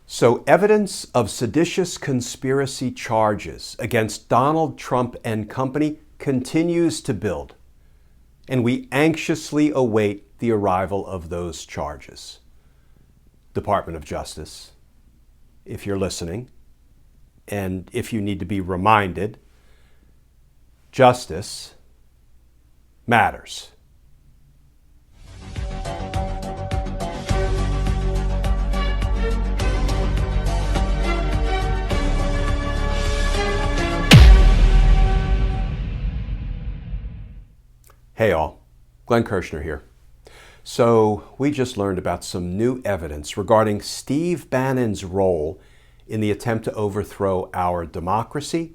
So evidence of seditious conspiracy charges against Donald Trump and company continues to build, and we anxiously await the arrival of those charges. Department of Justice, if you're listening, and if you need to be reminded, justice matters. Hey all, Glenn Kirshner here. So we just learned about some new evidence regarding Steve Bannon's role in the attempt to overthrow our democracy.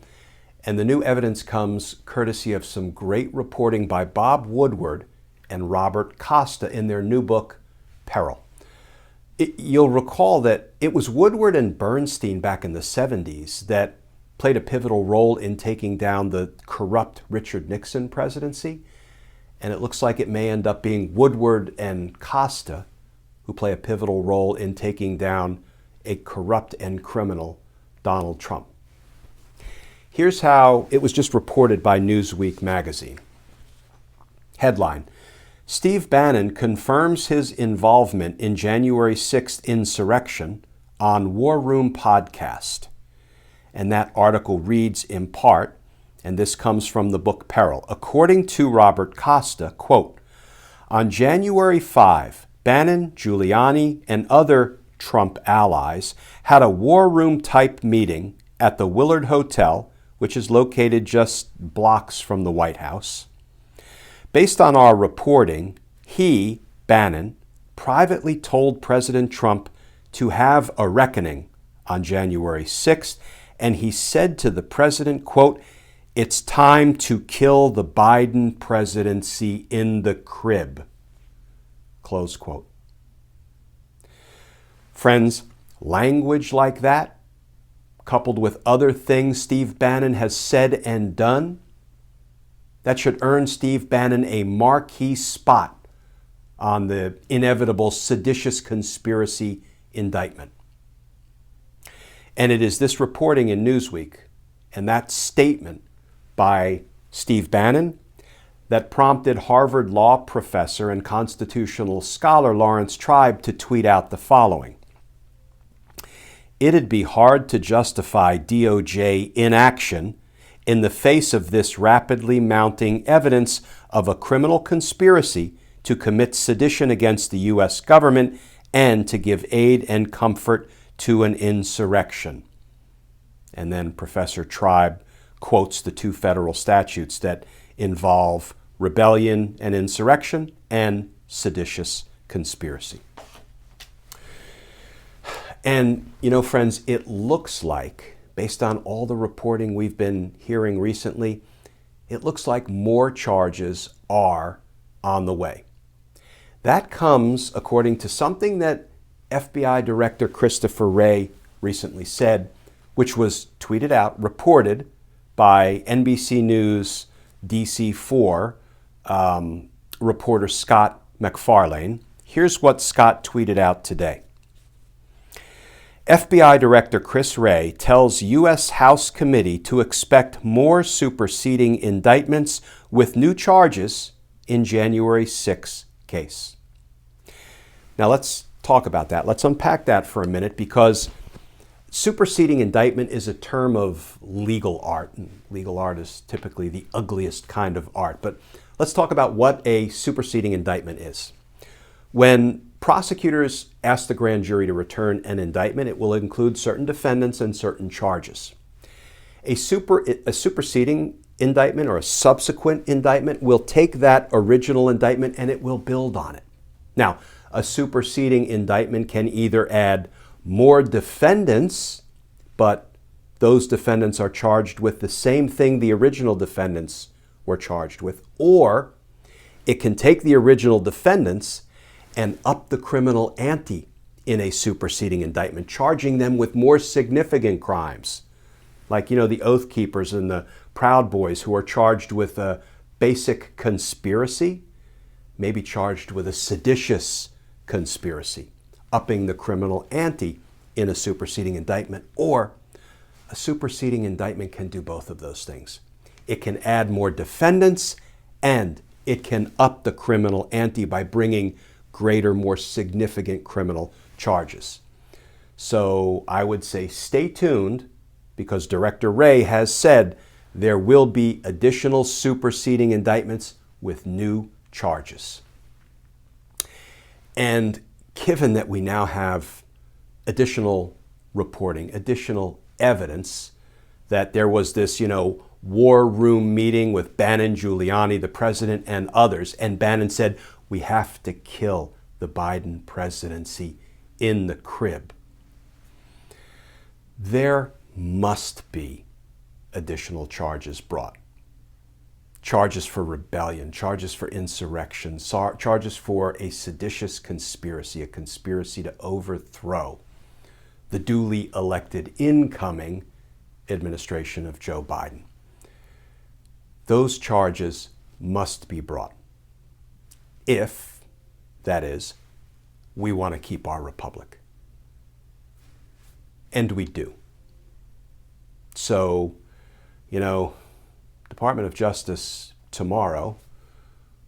And the new evidence comes courtesy of some great reporting by Bob Woodward and Robert Costa in their new book, Peril. You'll recall that it was Woodward and Bernstein back in the 70s that played a pivotal role in taking down the corrupt Richard Nixon presidency. And it looks like it may end up being Woodward and Costa who play a pivotal role in taking down a corrupt and criminal Donald Trump. Here's how it was just reported by Newsweek magazine. Headline: Steve Bannon confirms his involvement in January 6th insurrection on War Room podcast. And that article reads in part, and this comes from the book Peril. According to Robert Costa, quote, on January 5, Bannon, Giuliani, and other Trump allies had a war room type meeting at the Woodward Hotel, which is located just blocks from the White House. Based on our reporting, he, Bannon, privately told President Trump to have a reckoning on January 6th, and he said to the president, quote, it's time to kill the Biden presidency in the crib. Close quote. Friends, language like that, coupled with other things Steve Bannon has said and done, that should earn Steve Bannon a marquee spot on the inevitable seditious conspiracy indictment. And it is this reporting in Newsweek and that statement by Steve Bannon that prompted Harvard law professor and constitutional scholar Lawrence Tribe to tweet out the following. It'd be hard to justify DOJ inaction in the face of this rapidly mounting evidence of a criminal conspiracy to commit sedition against the U.S. government and to give aid and comfort to an insurrection. And then Professor Tribe quotes the two federal statutes that involve rebellion and insurrection and seditious conspiracy. And, you know, friends, it looks like, based on all the reporting we've been hearing recently, it looks like more charges are on the way. That comes according to something that FBI Director Chris Wray recently said, which was tweeted out, reported by NBC News DC4 reporter Scott MacFarlane. Here's what Scott tweeted out today. FBI Director Chris Wray tells U.S. House Committee to expect more superseding indictments with new charges in January 6 case. Now let's talk about that. Let's unpack that for a minute, because superseding indictment is a term of legal art, and legal art is typically the ugliest kind of art. But let's talk about what a superseding indictment is. When prosecutors ask the grand jury to return an indictment, it will include certain defendants and certain charges. A superseding indictment or a subsequent indictment will take that original indictment and it will build on it. Now, a superseding indictment can either add more defendants, but those defendants are charged with the same thing the original defendants were charged with, or it can take the original defendants and up the criminal ante in a superseding indictment, charging them with more significant crimes. Like, you know, the Oath Keepers and the Proud Boys, who are charged with a basic conspiracy, may be charged with a seditious conspiracy, upping the criminal ante in a superseding indictment, or a superseding indictment can do both of those things. It can add more defendants, and it can up the criminal ante by bringing greater, more significant criminal charges. So I would say stay tuned, because Director Wray has said there will be additional superseding indictments with new charges. And given that we now have additional reporting, additional evidence that there was this, war room meeting with Bannon, Giuliani, the president, and others, and Bannon said, we have to kill the Biden presidency in the crib. There must be additional charges brought. Charges for rebellion, charges for insurrection, charges for a seditious conspiracy, a conspiracy to overthrow the duly elected incoming administration of Joe Biden. Those charges must be brought if, that is, we want to keep our republic. And we do. So, Department of Justice tomorrow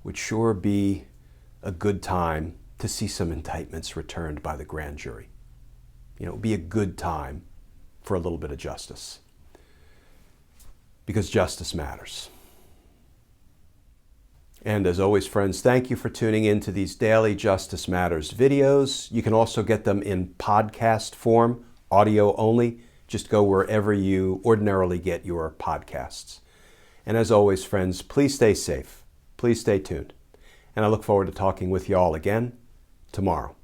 would sure be a good time to see some indictments returned by the grand jury. It would be a good time for a little bit of justice, because justice matters. And as always, friends, thank you for tuning in to these daily Justice Matters videos. You can also get them in podcast form, audio only. Just go wherever you ordinarily get your podcasts. And as always, friends, please stay safe. Please stay tuned. And I look forward to talking with you all again tomorrow.